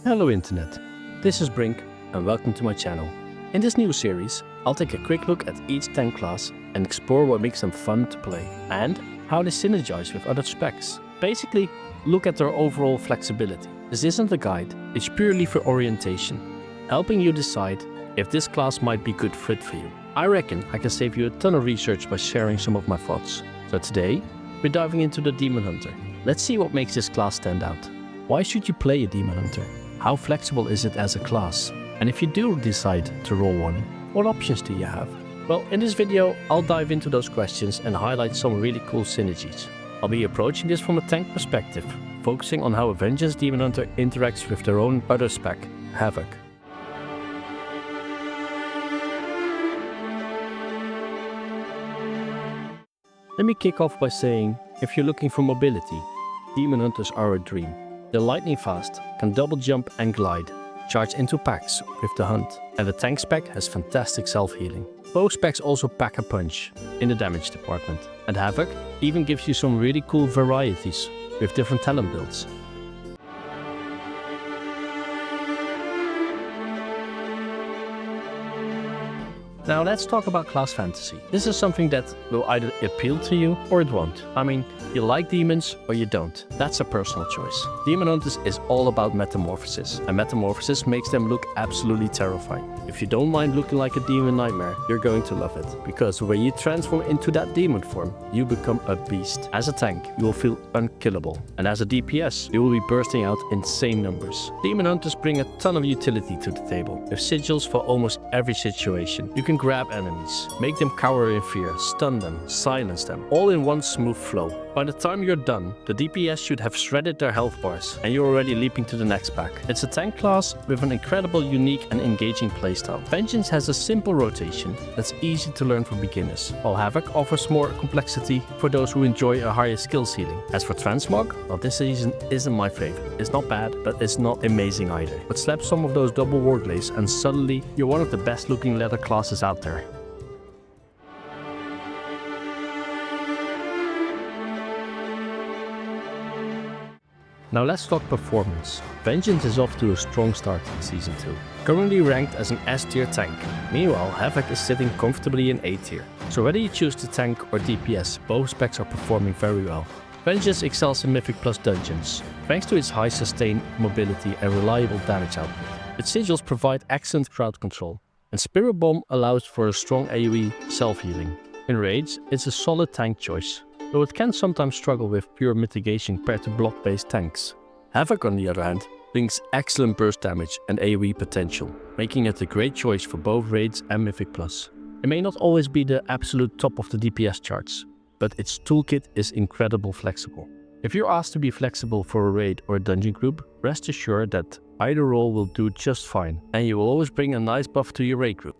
Hello Internet, this is Brink and welcome to my channel. In this new series, I'll take a quick look at each tank class and explore what makes them fun to play and how they synergize with other specs. Basically, look at their overall flexibility. This isn't a guide, it's purely for orientation, helping you decide if this class might be a good fit for you. I reckon I can save you a ton of research by sharing some of my thoughts. So today, we're diving into the Demon Hunter. Let's see what makes this class stand out. Why should you play a Demon Hunter? How flexible is it as a class? And if you do decide to roll one, what options do you have? Well, in this video, I'll dive into those questions and highlight some really cool synergies. I'll be approaching this from a tank perspective, focusing on how a Vengeance Demon Hunter interacts with their own other spec, Havoc. Let me kick off by saying, if you're looking for mobility, Demon Hunters are a dream. They're lightning fast, can double jump and glide, charge into packs with the hunt, and the tank spec has fantastic self-healing. Both specs also pack a punch in the damage department, and Havoc even gives you some really cool varieties with different talent builds. Now let's talk about class fantasy. This is something that will either appeal to you or it won't. I mean, you like demons or you don't. That's a personal choice. Demon Hunters is all about metamorphosis, and metamorphosis makes them look absolutely terrifying. If you don't mind looking like a demon nightmare, you're going to love it. Because when you transform into that demon form, you become a beast. As a tank, you will feel unkillable. And as a DPS, you will be bursting out insane numbers. Demon Hunters bring a ton of utility to the table, with sigils for almost every situation. You can grab enemies, make them cower in fear, stun them, silence them, all in one smooth flow. By the time you're done, the DPS should have shredded their health bars and you're already leaping to the next pack. It's a tank class with an incredible, unique and engaging playstyle. Vengeance has a simple rotation that's easy to learn for beginners, while Havoc offers more complexity for those who enjoy a higher skill ceiling. As for Transmog, well, this season isn't my favorite. It's not bad, but it's not amazing either. But slap some of those double warglaze and suddenly you're one of the best looking leather classes out there. Now let's talk performance. Vengeance is off to a strong start in Season 2. Currently ranked as an S tier tank. Meanwhile, Havoc is sitting comfortably in A tier. So whether you choose the tank or DPS, both specs are performing very well. Vengeance excels in Mythic Plus dungeons, thanks to its high sustain, mobility and reliable damage output. Its sigils provide excellent crowd control, and Spirit Bomb allows for a strong AoE self-healing. In raids, it's a solid tank choice, though it can sometimes struggle with pure mitigation compared to block-based tanks. Havoc, on the other hand, brings excellent burst damage and AoE potential, making it a great choice for both raids and Mythic Plus. It may not always be the absolute top of the DPS charts, but its toolkit is incredibly flexible. If you're asked to be flexible for a raid or a dungeon group, rest assured that either role will do just fine, and you will always bring a nice buff to your raid group.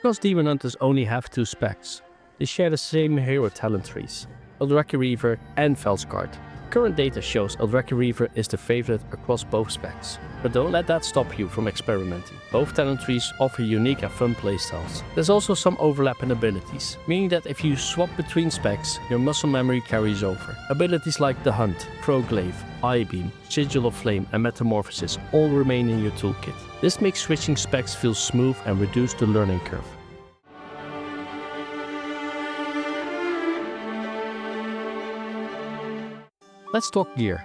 Because Demon Hunters only have two specs, they share the same hero talent trees, Eldrazi Reaver and Felskard. Current data shows Eldrazi Reaver is the favorite across both specs, but don't let that stop you from experimenting. Both talent trees offer unique and fun playstyles. There's also some overlap in abilities, meaning that if you swap between specs, your muscle memory carries over. Abilities like the Hunt, Throw Glaive, Eye Beam, Sigil of Flame and Metamorphosis all remain in your toolkit. This makes switching specs feel smooth and reduce the learning curve. Let's talk gear.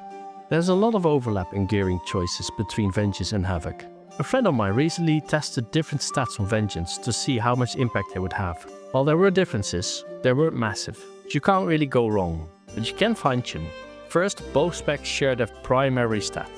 There's a lot of overlap in gearing choices between Vengeance and Havoc. A friend of mine recently tested different stats on Vengeance to see how much impact they would have. While there were differences, they weren't massive. You can't really go wrong, but you can fine-tune. First, both specs share their primary stat,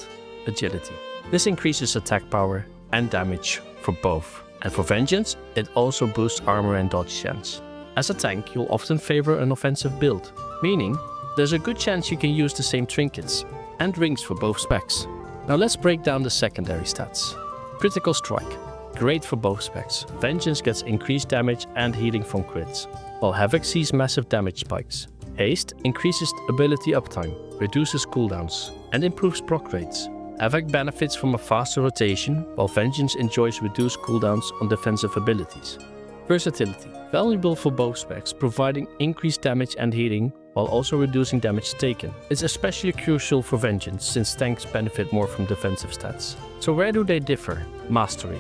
agility. This increases attack power and damage for both. And for Vengeance, it also boosts armor and dodge chance. As a tank, you'll often favor an offensive build, meaning there's a good chance you can use the same trinkets and rings for both specs. Now let's break down the secondary stats. Critical Strike, great for both specs. Vengeance gets increased damage and healing from crits, while Havoc sees massive damage spikes. Haste increases ability uptime, reduces cooldowns, and improves proc rates. Havoc benefits from a faster rotation, while Vengeance enjoys reduced cooldowns on defensive abilities. Versatility. Valuable for both specs, providing increased damage and healing while also reducing damage taken. It's especially crucial for Vengeance, since tanks benefit more from defensive stats. So where do they differ? Mastery.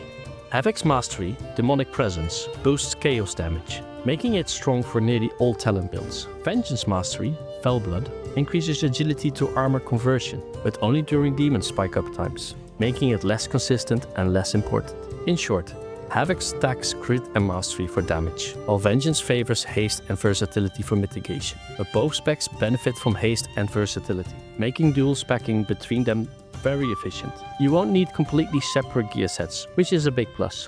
Havoc's Mastery, Demonic Presence, boosts chaos damage, making it strong for nearly all talent builds. Vengeance Mastery, Fell Blood, increases agility to armor conversion, but only during demon spike up times, making it less consistent and less important. In short, Havoc stacks crit and mastery for damage, while Vengeance favors haste and versatility for mitigation. But both specs benefit from haste and versatility, making dual specking between them very efficient. You won't need completely separate gear sets, which is a big plus.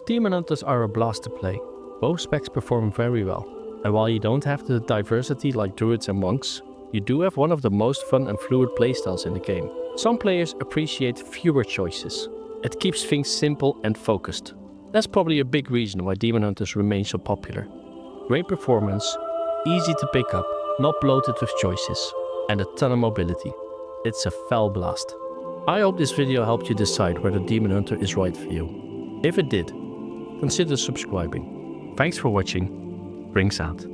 Demon Hunters are a blast to play. Both specs perform very well, and while you don't have the diversity like druids and monks, you do have one of the most fun and fluid playstyles in the game. Some players appreciate fewer choices. It keeps things simple and focused. That's probably a big reason why Demon Hunters remain so popular. Great performance, easy to pick up, not bloated with choices, and a ton of mobility. It's a fell blast. I hope this video helped you decide whether Demon Hunter is right for you. If it did, consider subscribing. Thanks for watching. Rings out.